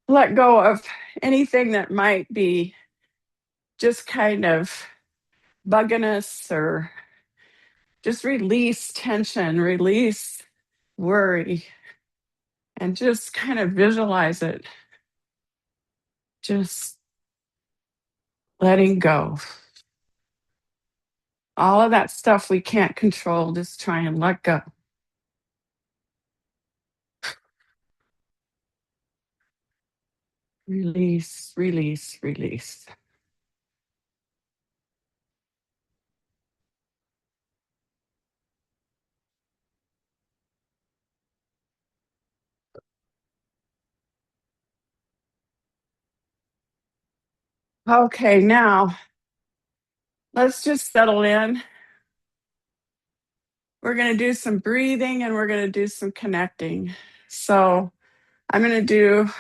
let go of anything that might be just kind of bugging us, or just release tension, release worry, and just kind of visualize it, just letting go. All of that stuff we can't control, just try and let go. Release, release, release. Okay, now let's just settle in. We're going to do some breathing and we're going to do some connecting. So I'm going to do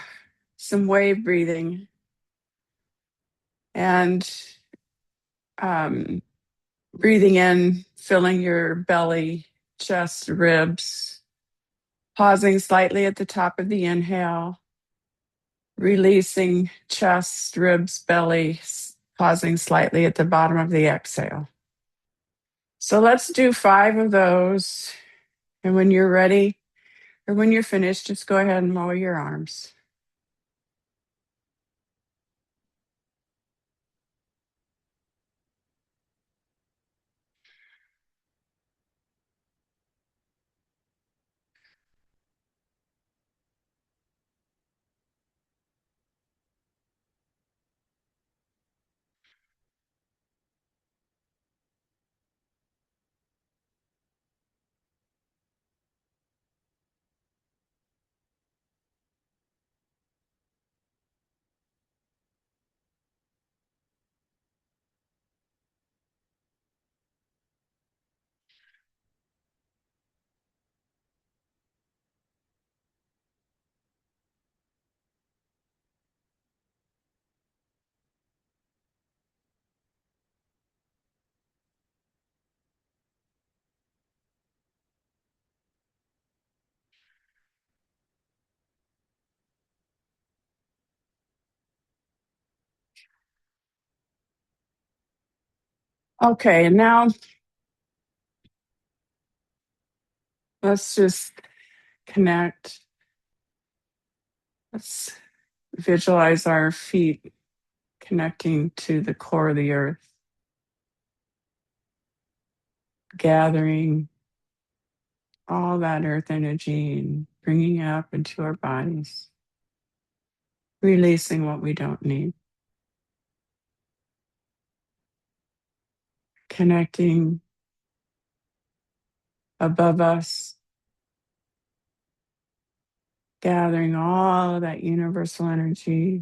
some wave breathing and um, breathing in, filling your belly, chest, ribs, pausing slightly at the top of the inhale, releasing chest, ribs, belly, pausing slightly at the bottom of the exhale. So let's do 5 of those. And when you're ready, or when you're finished, just go ahead and lower your arms. Okay, and now let's just connect. Let's visualize our feet connecting to the core of the earth, gathering all that earth energy and bringing it up into our bodies, releasing what we don't need, connecting above us, gathering all of that universal energy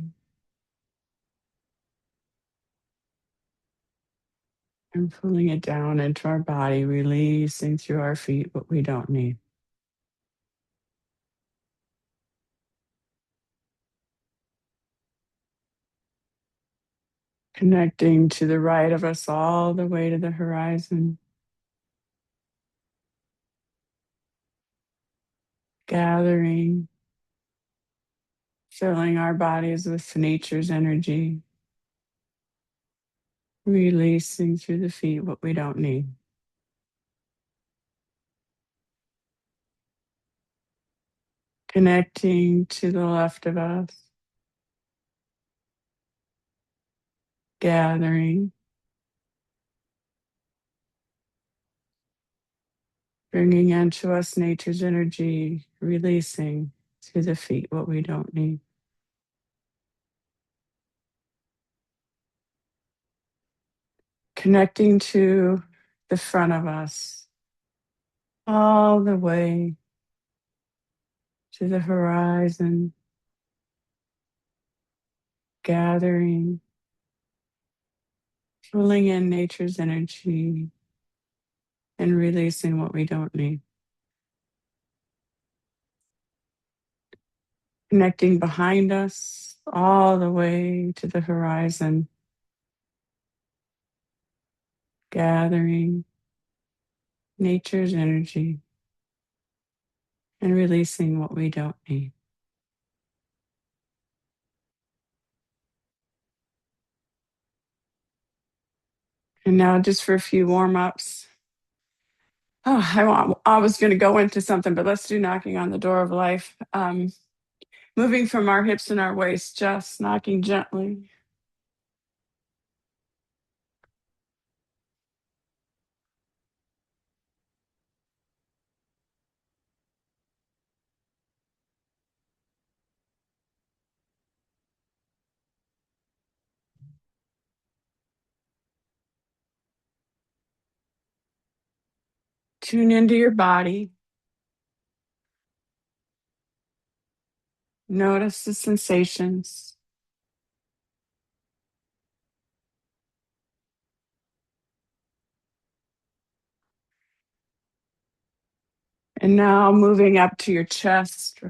and pulling it down into our body, releasing through our feet what we don't need. Connecting to the right of us all the way to the horizon, gathering, filling our bodies with nature's energy, releasing through the feet what we don't need. Connecting to the left of us, gathering, bringing into us nature's energy, releasing through the feet what we don't need. Connecting to the front of us, all the way to the horizon, gathering, pulling in nature's energy and releasing what we don't need. Connecting behind us all the way to the horizon, gathering nature's energy and releasing what we don't need. And now just for a few warm ups. Oh, I was going to go into something, but let's do knocking on the door of life. Moving from our hips and our waist, just knocking gently. Tune into your body. Notice the sensations. And now moving up to your chest,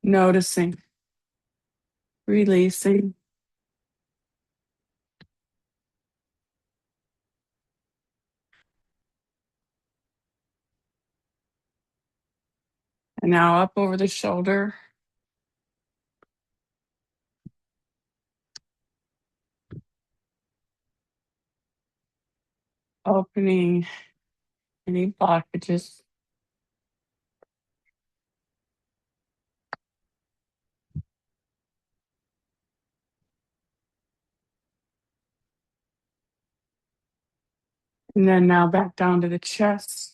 noticing, releasing. And now up over the shoulder, opening any blockages. And then now back down to the chest.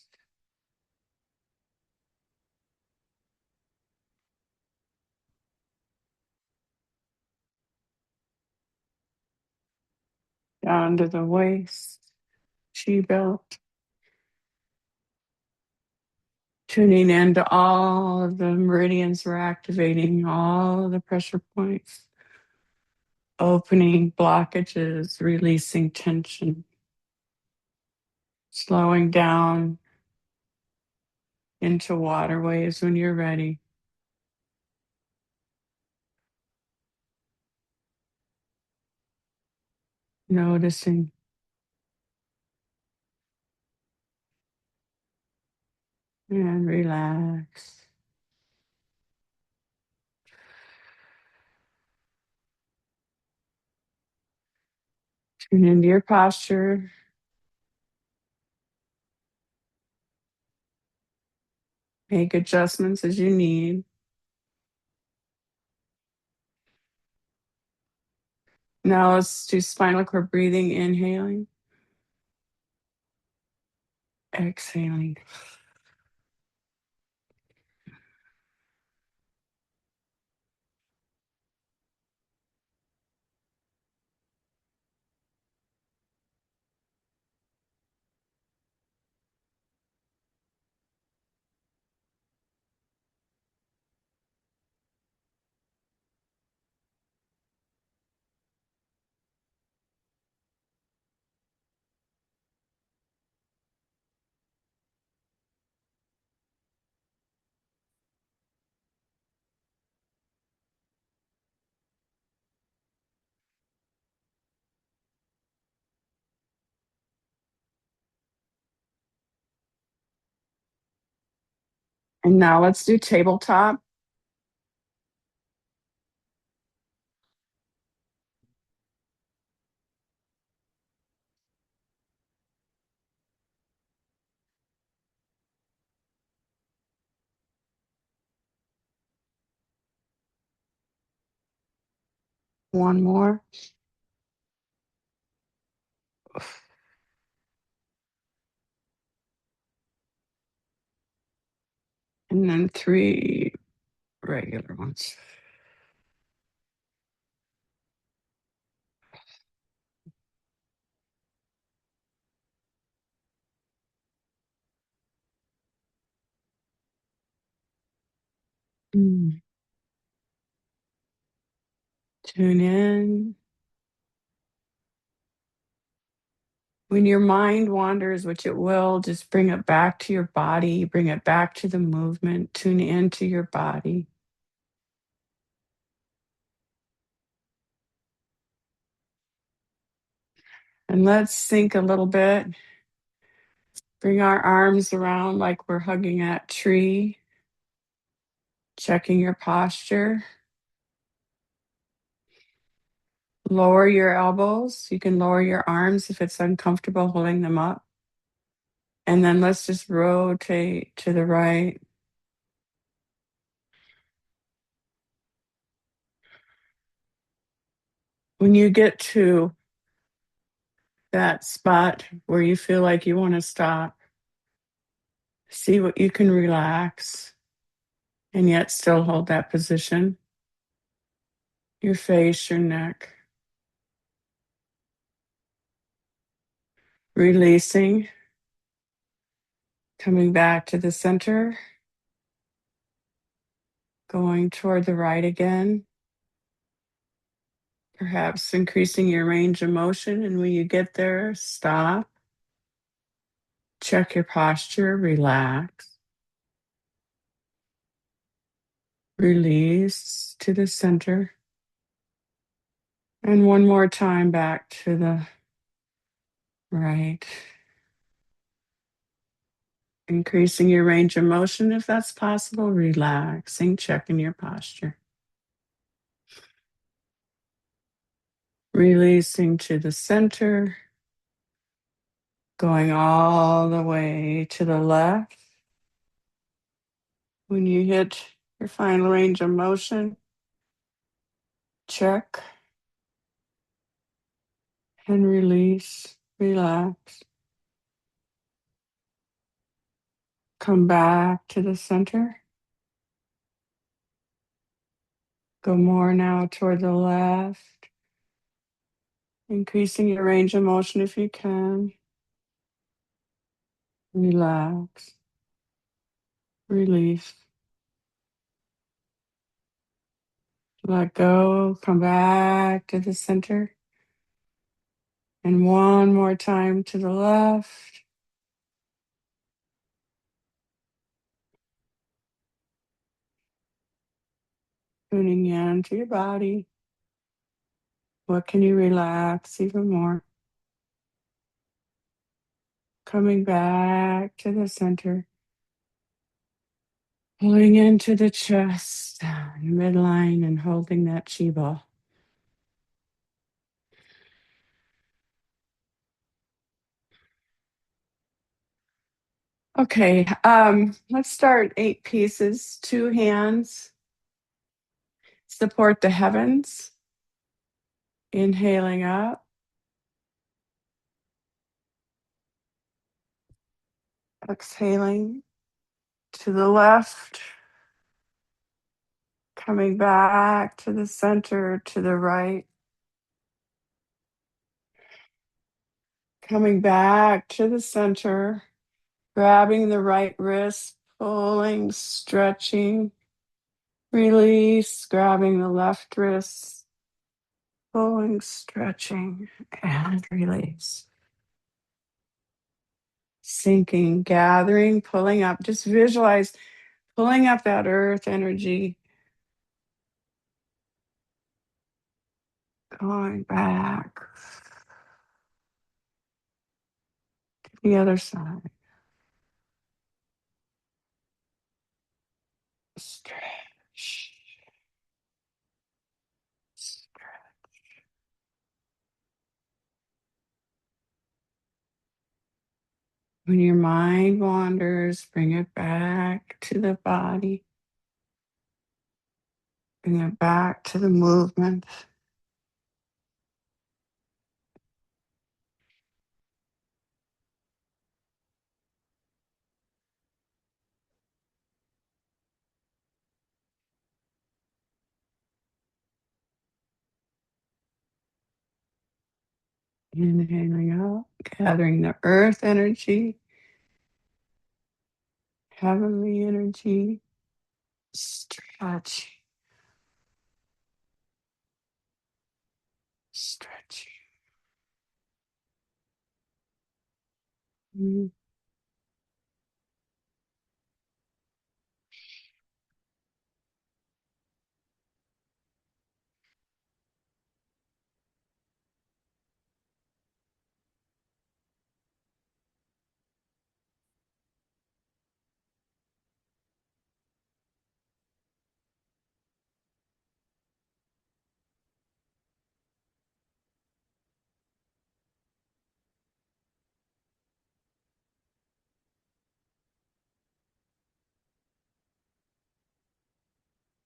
Down to the waist, chi belt. Tuning into all of the meridians we're activating, all of the pressure points, opening blockages, releasing tension, slowing down into waterways when you're ready. Noticing and relax. Tune into your posture. Make adjustments as you need. Now let's do spinal cord breathing, inhaling, exhaling. And now let's do tabletop. One more. And then three regular ones. Mm. Tune in. When your mind wanders, which it will, just bring it back to your body, bring it back to the movement, tune into your body. And let's think a little bit. Bring our arms around like we're hugging that tree, checking your posture. Lower your elbows. You can lower your arms if it's uncomfortable holding them up. And then let's just rotate to the right. When you get to that spot where you feel like you want to stop, see what you can relax and yet still hold that position. Your face, your neck. Releasing, coming back to the center, going toward the right again. Perhaps increasing your range of motion. And when you get there, stop. Check your posture, relax. Release to the center. And one more time back to the right. Increasing your range of motion if that's possible, relaxing, checking your posture. Releasing to the center, going all the way to the left. When you hit your final range of motion, check and release, relax. Come back to the center. Go more now toward the left, increasing your range of motion if you can. Relax, release, let go, come back to the center. And one more time to the left. Tuning in to your body. What can you relax even more? Coming back to the center. Pulling into the chest, midline, and holding that chi ball. Okay, let's start 8 pieces. 2 hands support the heavens. Inhaling up. Exhaling to the left. Coming back to the center, to the right. Coming back to the center. Grabbing the right wrist, pulling, stretching. Release, grabbing the left wrist, pulling, stretching, and release. Sinking, gathering, pulling up. Just visualize pulling up that earth energy, going back to the other side. Stretch. When your mind wanders, bring it back to the body. Bring it back to the movement. Inhaling out, gathering the earth energy, heavenly energy, stretch, stretching. Mm.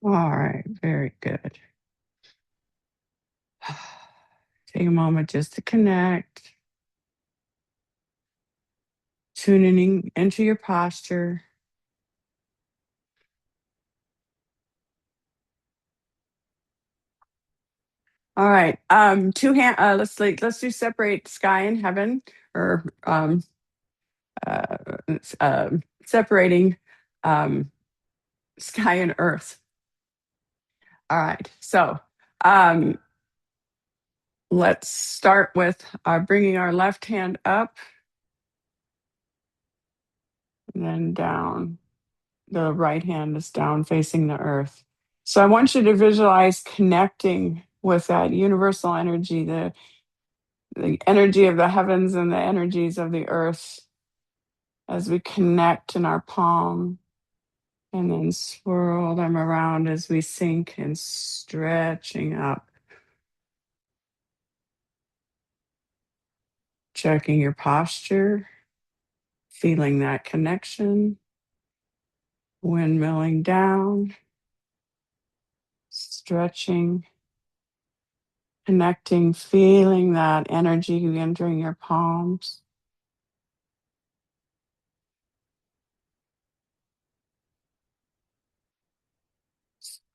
All right, very good. Take a moment just to connect, tuning into your posture. All right. Two hand. Let's do separate sky and heaven, or uh, separating um, sky and earth. All right. So um, let's start with bringing our left hand up and then down. The right hand is down facing the earth. So I want you to visualize connecting with that universal energy, the energy of the heavens and the energies of the earth as we connect in our palm and then swirl them around as we sink and stretching up. Checking your posture, feeling that connection, windmilling down, stretching, connecting, feeling that energy entering your palms.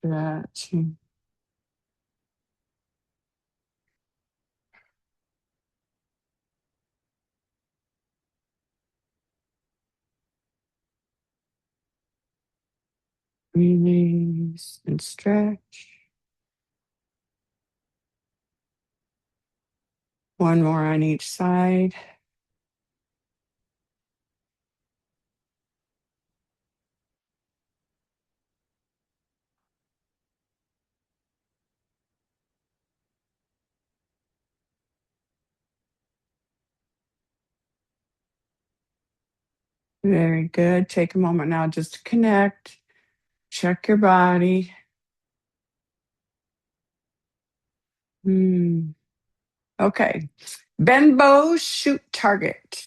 Stretching. Release and stretch. One more on each side. Very good. Take a moment now just to connect. Check your body. Okay. Bend bow, shoot target.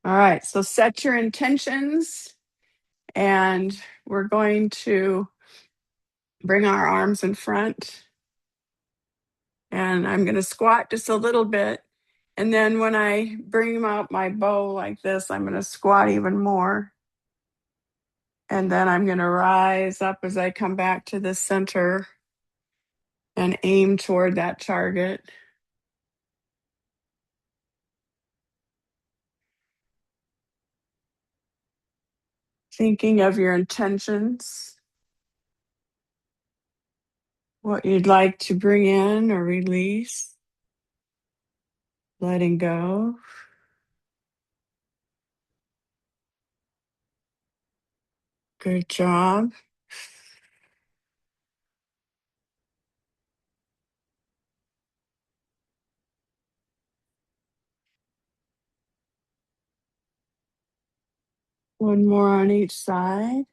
All right. So set your intentions, and we're going to bring our arms in front. And I'm going to squat just a little bit. And then when I bring out my bow like this, I'm going to squat even more. And then I'm going to rise up as I come back to the center and aim toward that target. Thinking of your intentions, what you'd like to bring in or release, letting go. Good job. One more on each side.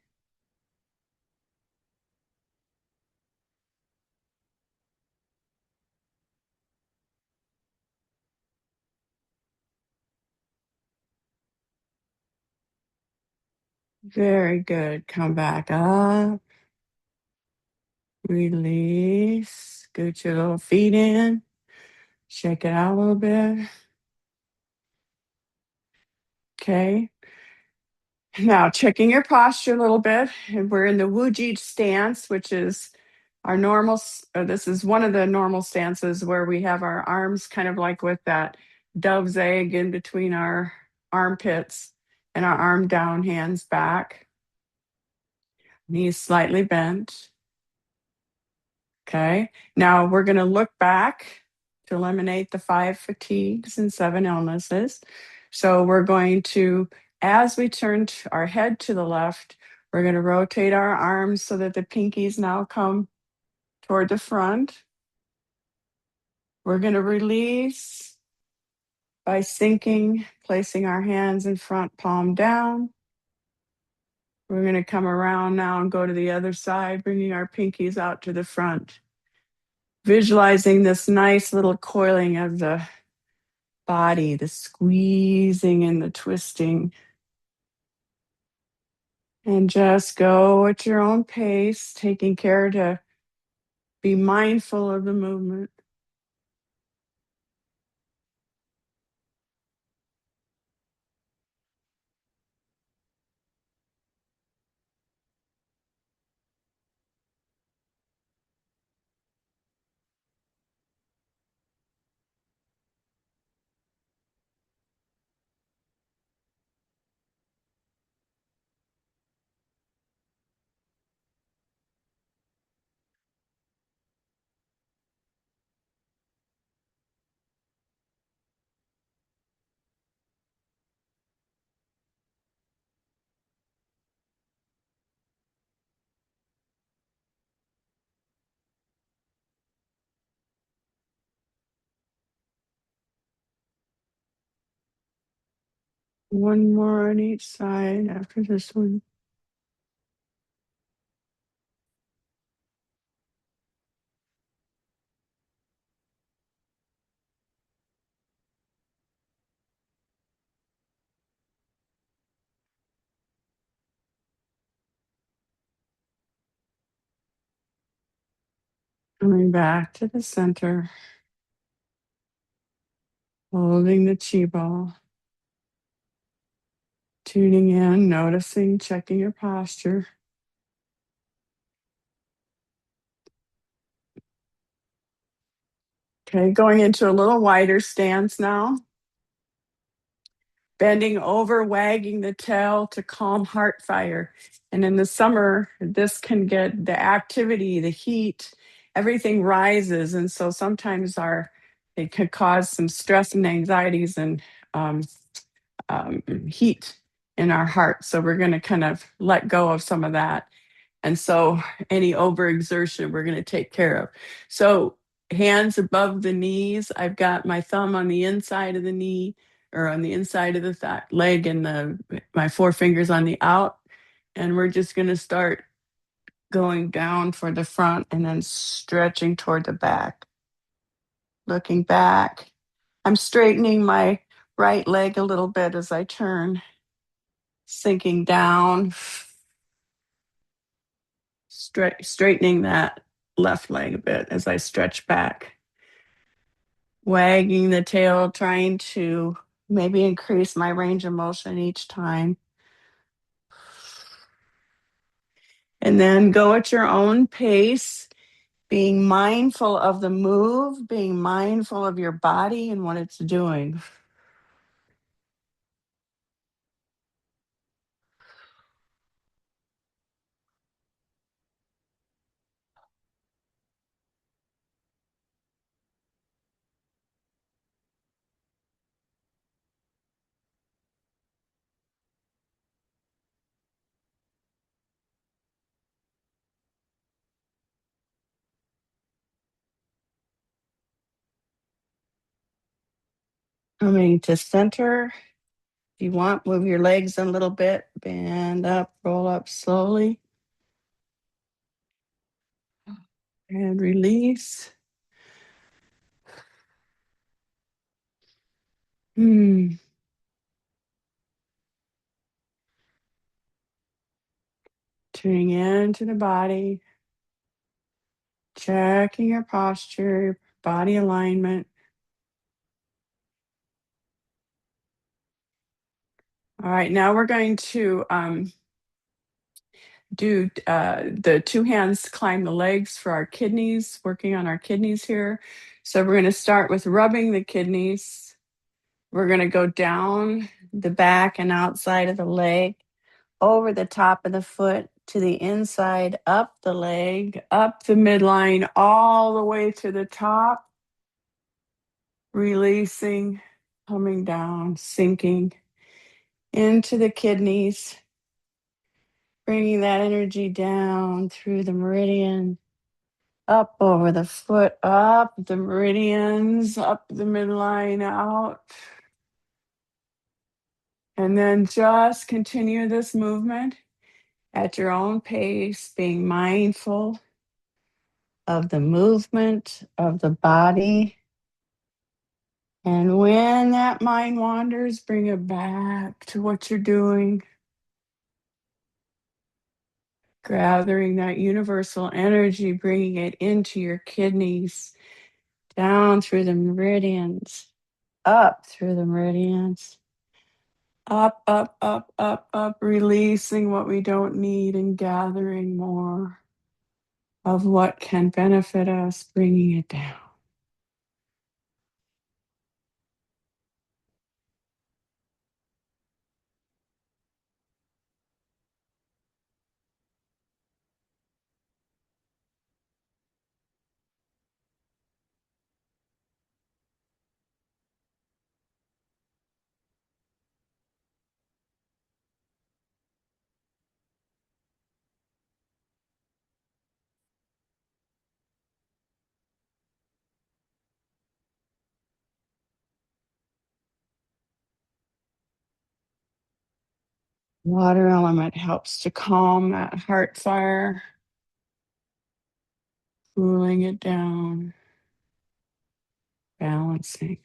Very good. Come back up. Release. Scoot your little feet in. Shake it out a little bit. Okay. Now checking your posture a little bit. And we're in the Wujij stance, which is our normal. This is one of the normal stances where we have our arms kind of like with that dove's egg in between our armpits and our arm down, hands back, knees slightly bent. Okay. Now we're going to look back to eliminate the 5 fatigues and 7 illnesses. So we're going to, as we turn our head to the left, we're going to rotate our arms so that the pinkies now come toward the front. We're going to release by sinking, placing our hands in front, palm down. We're going to come around now and go to the other side, bringing our pinkies out to the front. Visualizing this nice little coiling of the body, the squeezing and the twisting. And just go at your own pace, taking care to be mindful of the movement. One more on each side after this one. Coming back to the center, holding the chi ball, tuning in, noticing, checking your posture. Okay, going into a little wider stance now. Bending over, wagging the tail to calm heart fire. And in the summer, this can get the activity, the heat, everything rises. And so sometimes it could cause some stress and anxieties and um, heat in our heart. So we're going to kind of let go of some of that. And so any overexertion, we're going to take care of. So hands above the knees. I've got my thumb on the inside of the knee or on the inside of the leg and my forefingers on the out. And we're just going to start going down for the front and then stretching toward the back. Looking back. I'm straightening my right leg a little bit as I turn, sinking down, straightening that left leg a bit as I stretch back, wagging the tail, trying to maybe increase my range of motion each time. And then go at your own pace, being mindful of the move, being mindful of your body and what it's doing. Coming to center. If you want, move your legs a little bit, bend up, roll up slowly, and release. Hmm. Tuning into the body, checking your posture, body alignment. All right, now we're going to do the two hands climb the legs for our kidneys, working on our kidneys here. So we're going to start with rubbing the kidneys. We're going to go down the back and outside of the leg, over the top of the foot to the inside, up the leg, up the midline, all the way to the top, releasing, coming down, sinking into the kidneys, bringing that energy down through the meridian, up over the foot, up the meridians, up the midline, out. And then just continue this movement at your own pace, being mindful of the movement of the body. And when that mind wanders, bring it back to what you're doing. gathering that universal energy, bringing it into your kidneys, down through the meridians, up through the meridians, up, up, up, up, up, releasing what we don't need and gathering more of what can benefit us, bringing it down. Water element helps to calm that heart fire, cooling it down, balancing.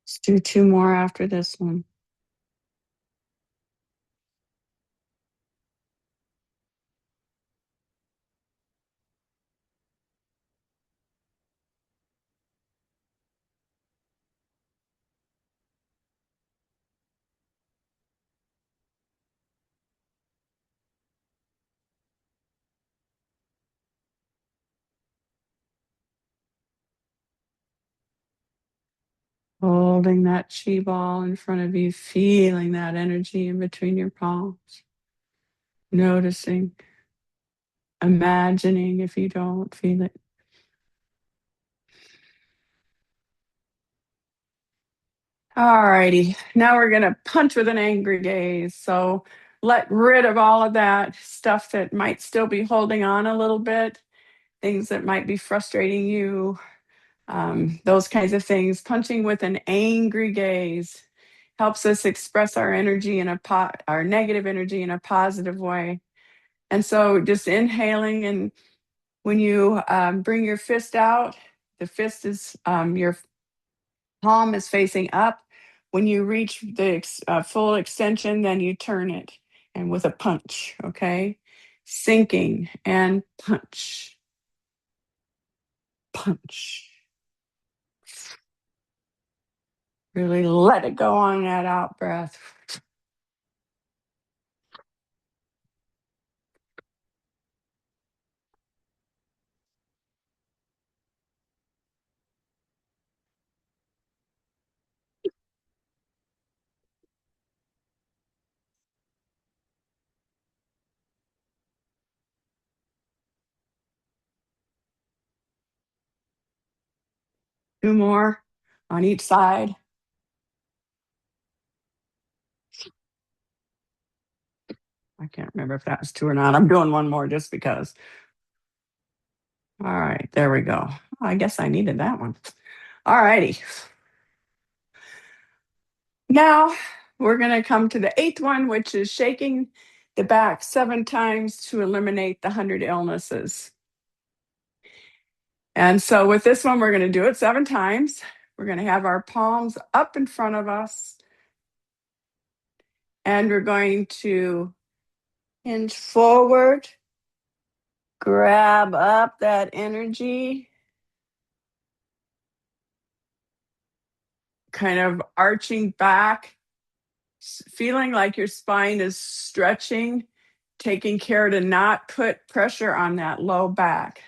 Let's do two more after this one. Holding that chi ball in front of you, feeling that energy in between your palms, noticing, imagining if you don't feel it. All righty, now we're going to punch with an angry gaze. So let rid of all of that stuff that might still be holding on a little bit, things that might be frustrating you, those kinds of things. Punching with an angry gaze helps us express our energy in our negative energy in a positive way. And so just inhaling, and when you bring your fist out, the fist is your palm is facing up. When you reach the full extension, then you turn it and with a punch, okay? Sinking and punch, punch. Really let it go on that out breath. Two more on each side. I can't remember if that was two or not. I'm doing one more just because. All right, there we go. I guess I needed that one. All righty. Now we're going to come to the eighth one, which is shaking the back 7 times to eliminate the 100 illnesses. And so with this one, we're going to do it 7 times. We're going to have our palms up in front of us. And we're going to hinge forward, grab up that energy, kind of arching back, feeling like your spine is stretching, taking care to not put pressure on that low back.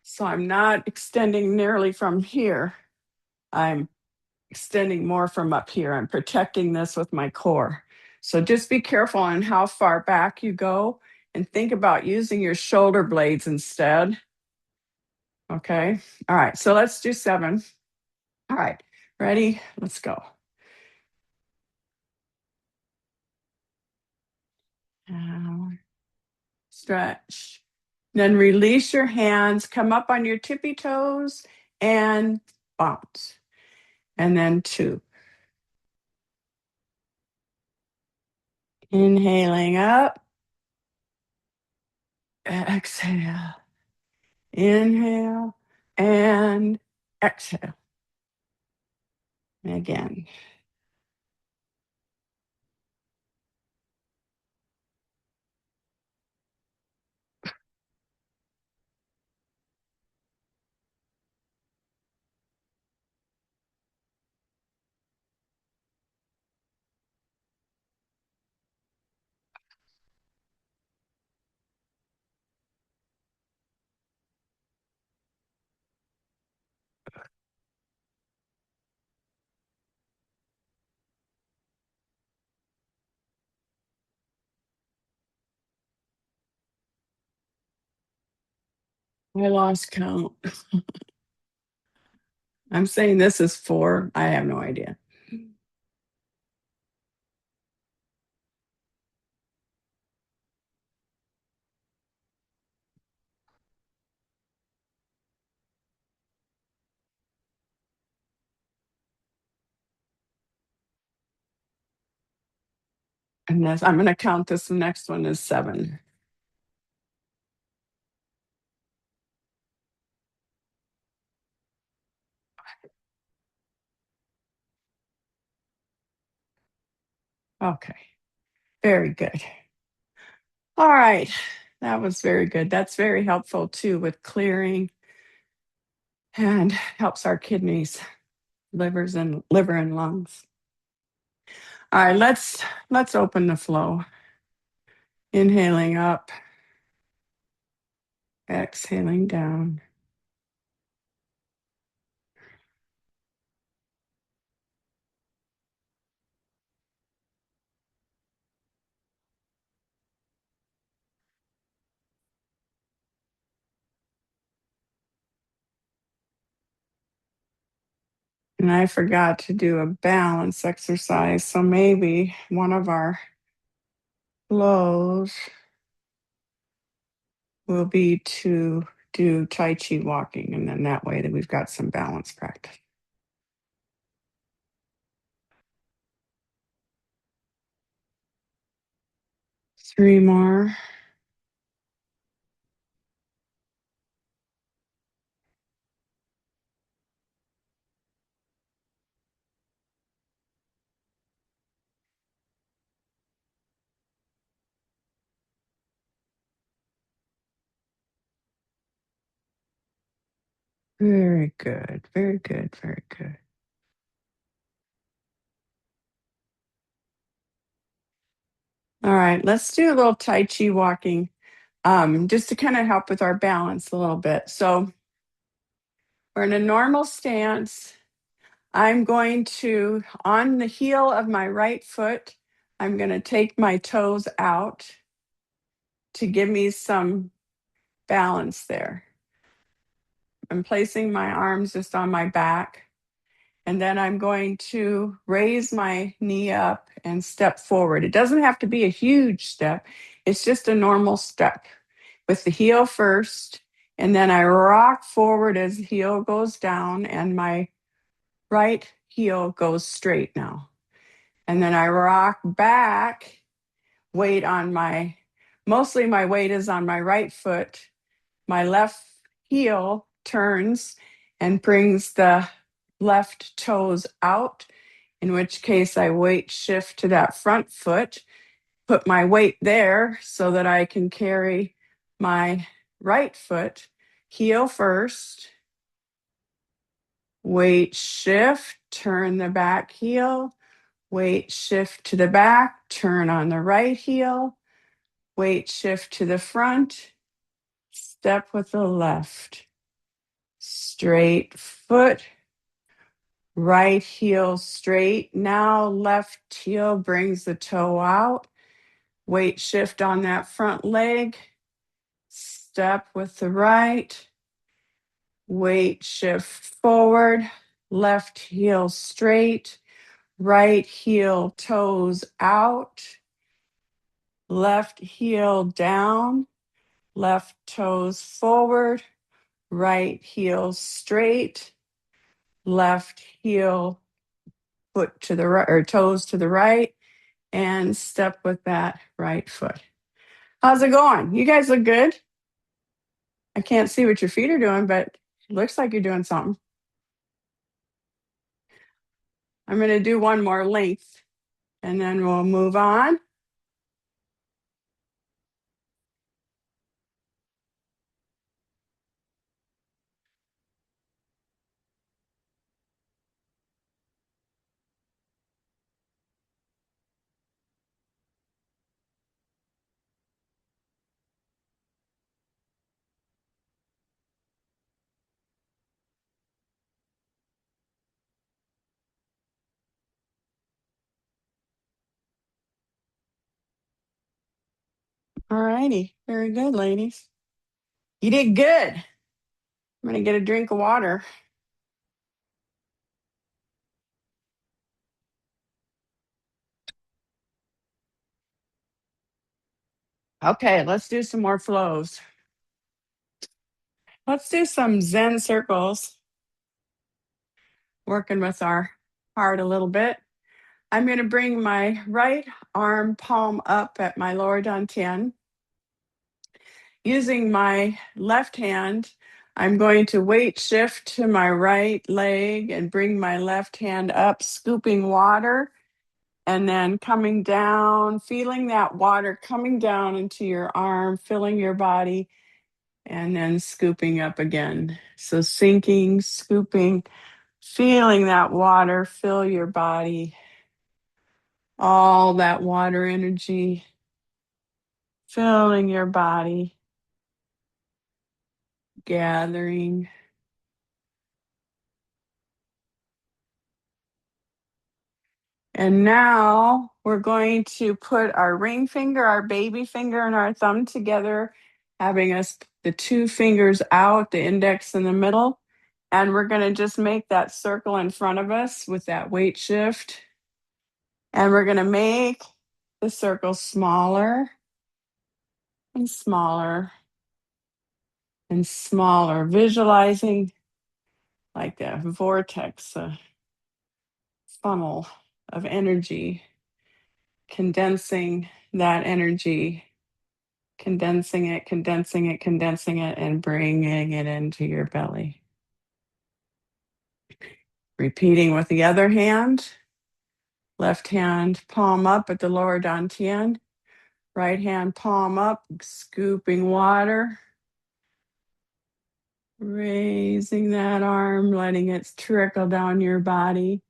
So I'm not extending nearly from here. I'm extending more from up here. I'm protecting this with my core. So just be careful on how far back you go and think about using your shoulder blades instead. Okay. All right. So let's do 7. All right. Ready? Let's go. Down, stretch. Then release your hands, come up on your tippy toes and bounce. And then 2. Inhaling up Exhale. Inhale and exhale. Again. I lost count. I'm saying this is 4. I have no idea. And this, I'm going to count this. The next one is 7. Okay. Very good. All right. That was very good. That's very helpful too with clearing and helps our kidneys, liver and lungs. All right, let's open the flow. Inhaling up, exhaling down. And I forgot to do a balance exercise. So maybe one of our flows will be to do Tai Chi walking. And then that way that we've got some balance practice. Three more. Very good. Very good. Very good. All right, let's do a little Tai Chi walking just to kind of help with our balance a little bit. So we're in a normal stance. I'm going to, on the heel of my right foot, I'm going to take my toes out to give me some balance there. I'm placing my arms just on my back. And then I'm going to raise my knee up and step forward. It doesn't have to be a huge step, it's just a normal step with the heel first. And then I rock forward as the heel goes down, and my right heel goes straight now. And then I rock back, weight on mostly my weight is on my right foot. My left heel turns and brings the left toes out, in which case I weight shift to that front foot, put my weight there so that I can carry my right foot, heel first, weight shift, turn the back heel, weight shift to the back, turn on the right heel, weight shift to the front, step with the left, straight foot, right heel straight. Now left heel brings the toe out. Weight shift on that front leg. Step with the right. Weight shift forward. Left heel straight. Right heel toes out. Left heel down. Left toes forward. Right heel straight. Left heel foot to the right, or toes to the right, and step with that right foot. How's it going? You guys look good. I can't see what your feet are doing, but it looks like you're doing something. I'm going to do one more length and then we'll move on. All righty. Very good, ladies. You did good. I'm going to get a drink of water. Okay, let's do some more flows. Let's do some Zen circles, working with our heart a little bit. I'm going to bring my right arm palm up at my lower dantian. Using my left hand, I'm going to weight shift to my right leg and bring my left hand up, scooping water, and then coming down, feeling that water coming down into your arm, filling your body, and then scooping up again. So sinking, scooping, feeling that water fill your body, all that water energy filling your body, gathering. And now we're going to put our ring finger, our baby finger, and our thumb together, having us the two fingers out, the index in the middle. And we're going to just make that circle in front of us with that weight shift. And we're going to make the circle smaller and smaller and smaller, visualizing like a vortex, a funnel of energy, condensing that energy, condensing it, condensing it, condensing it, and bringing it into your belly. Repeating with the other hand, left hand palm up at the lower dantian, right hand palm up, scooping water, raising that arm, letting it trickle down your body.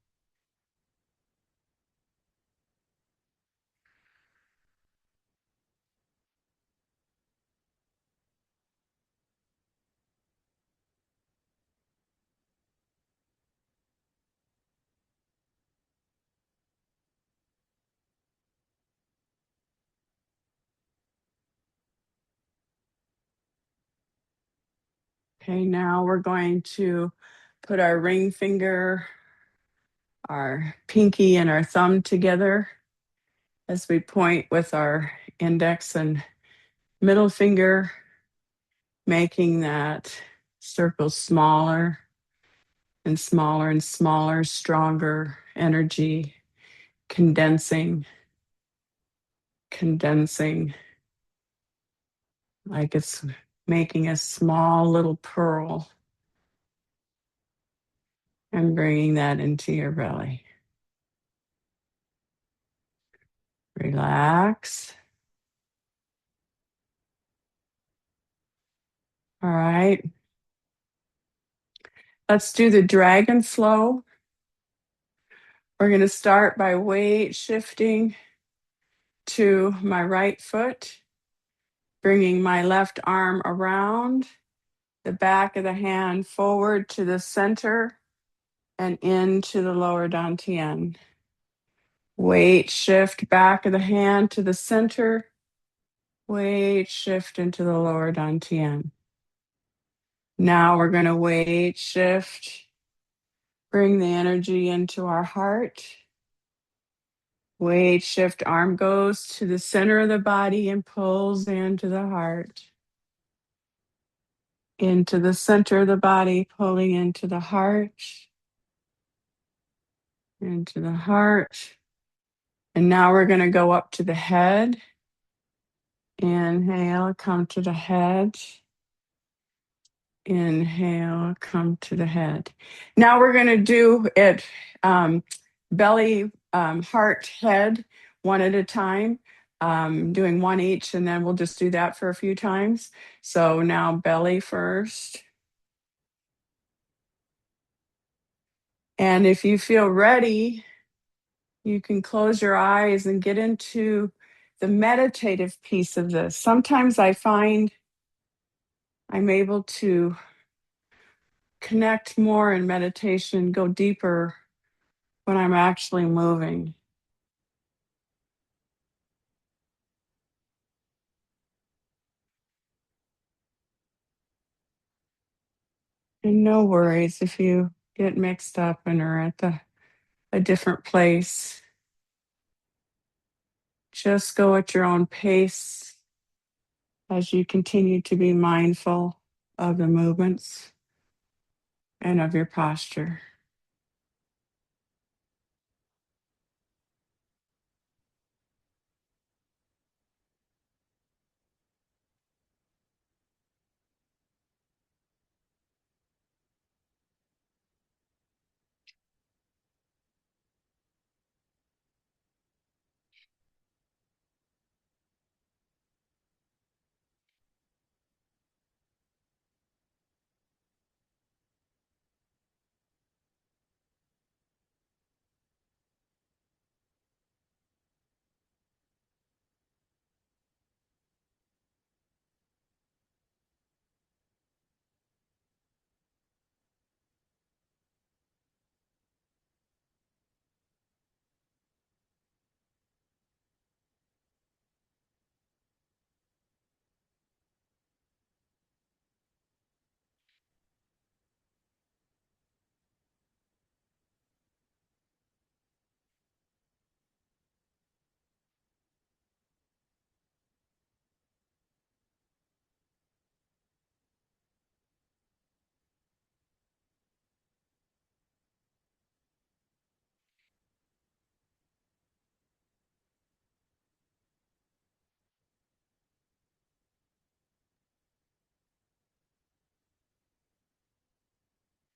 Okay, now we're going to put our ring finger, our pinky, and our thumb together as we point with our index and middle finger, making that circle smaller and smaller and smaller, stronger energy, condensing, condensing, like it's making a small little pearl and bringing that into your belly. Relax. All right. Let's do the dragon flow. We're going to start by weight shifting to my right foot, bringing my left arm around, the back of the hand forward to the center and into the lower dantian. Weight shift back of the hand to the center. Weight shift into the lower dantian. Now we're going to weight shift, bring the energy into our heart. Weight shift, arm goes to the center of the body and pulls into the heart. Into the center of the body, pulling into the heart. Into the heart. And now we're going to go up to the head. Inhale, come to the head. Inhale, come to the head. Now we're going to do it belly, heart, head, one at a time, doing one each, and then we'll just do that for a few times. So now belly first. And if you feel ready, you can close your eyes and get into the meditative piece of this. Sometimes I find I'm able to connect more in meditation, go deeper when I'm actually moving. And no worries if you get mixed up and are at a different place. Just go at your own pace as you continue to be mindful of the movements and of your posture.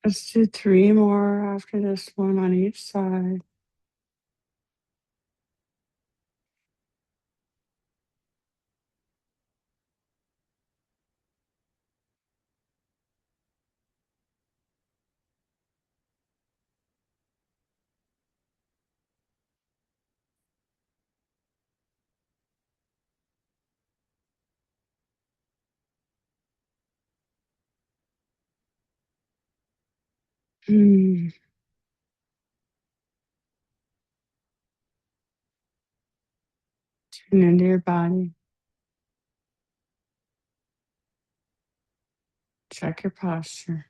Let's do three more after this one on each side. Mm. Tune into your body. Check your posture.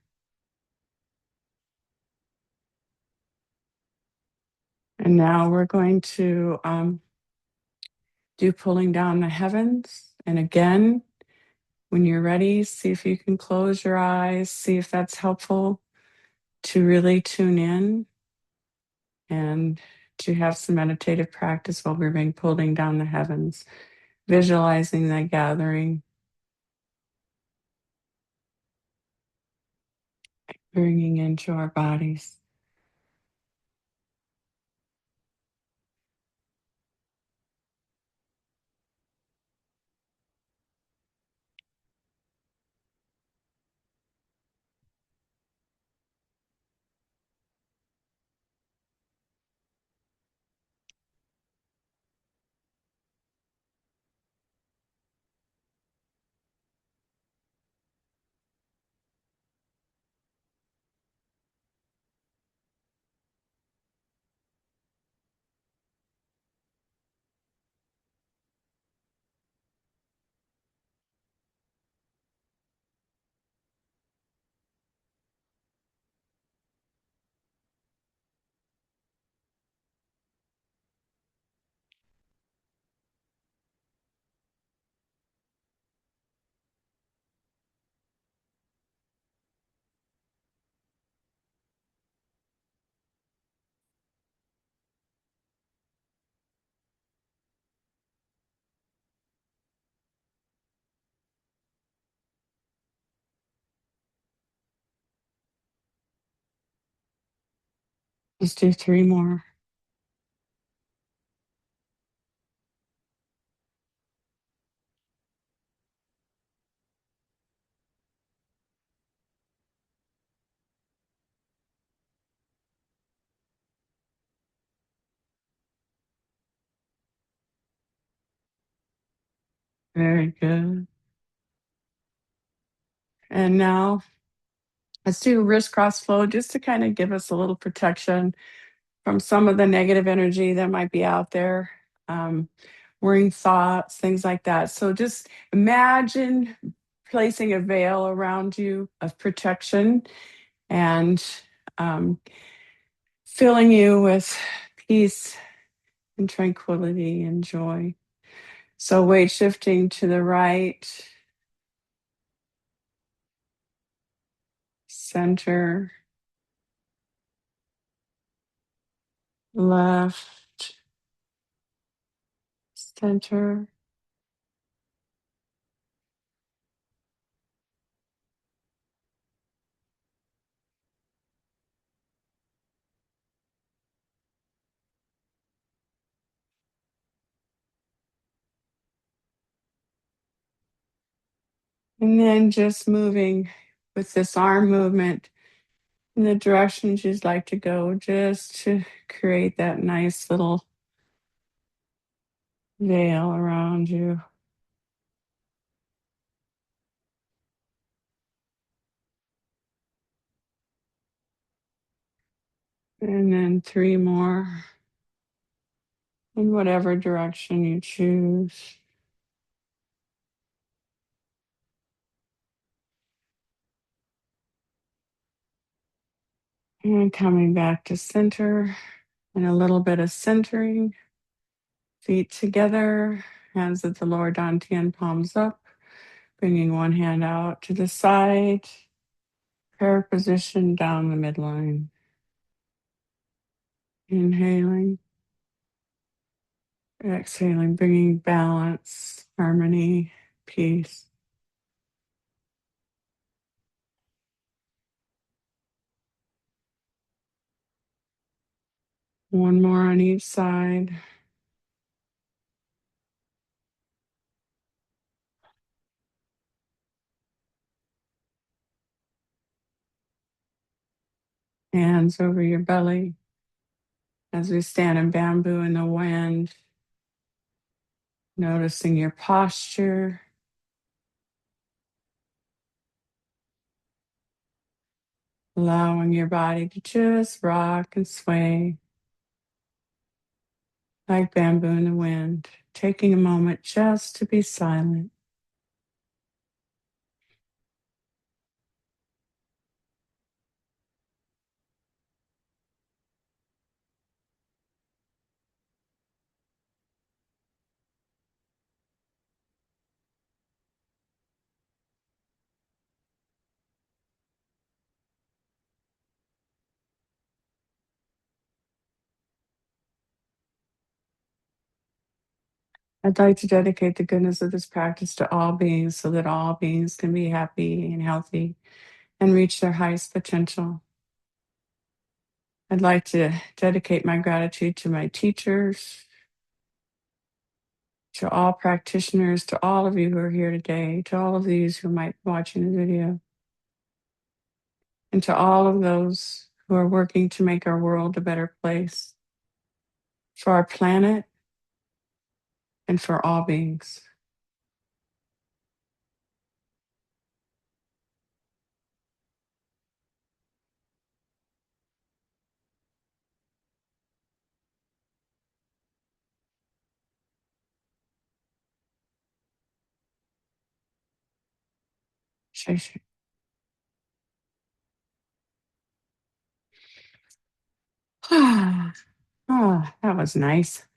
And now we're going to do pulling down the heavens. And again, when you're ready, see if you can close your eyes, see if that's helpful to really tune in and to have some meditative practice while we're being pulling down the heavens, visualizing that gathering, bringing into our bodies. Let's do three more. Very good. And now let's do wrist cross flow just to kind of give us a little protection from some of the negative energy that might be out there, um, worrying thoughts, things like that. So just imagine placing a veil around you of protection and um, filling you with peace and tranquility and joy. So weight shifting to the right, center, left, center. And then just moving with this arm movement in the directions you'd like to go, just to create that nice little veil around you. And then three more in whatever direction you choose. And coming back to center and a little bit of centering. Feet together, hands at the lower dantian, palms up, bringing one hand out to the side, prayer position down the midline. Inhaling, exhaling, bringing balance, harmony, peace. One more on each side. Hands over your belly as we stand in bamboo in the wind, noticing your posture, allowing your body to just rock and sway like bamboo in the wind, taking a moment just to be silent. I'd like to dedicate the goodness of this practice to all beings so that all beings can be happy and healthy and reach their highest potential. I'd like to dedicate my gratitude to my teachers, to all practitioners, to all of you who are here today, to all of these who might be watching the video, and to all of those who are working to make our world a better place for our planet and for all beings. Shake, Ah, that was nice.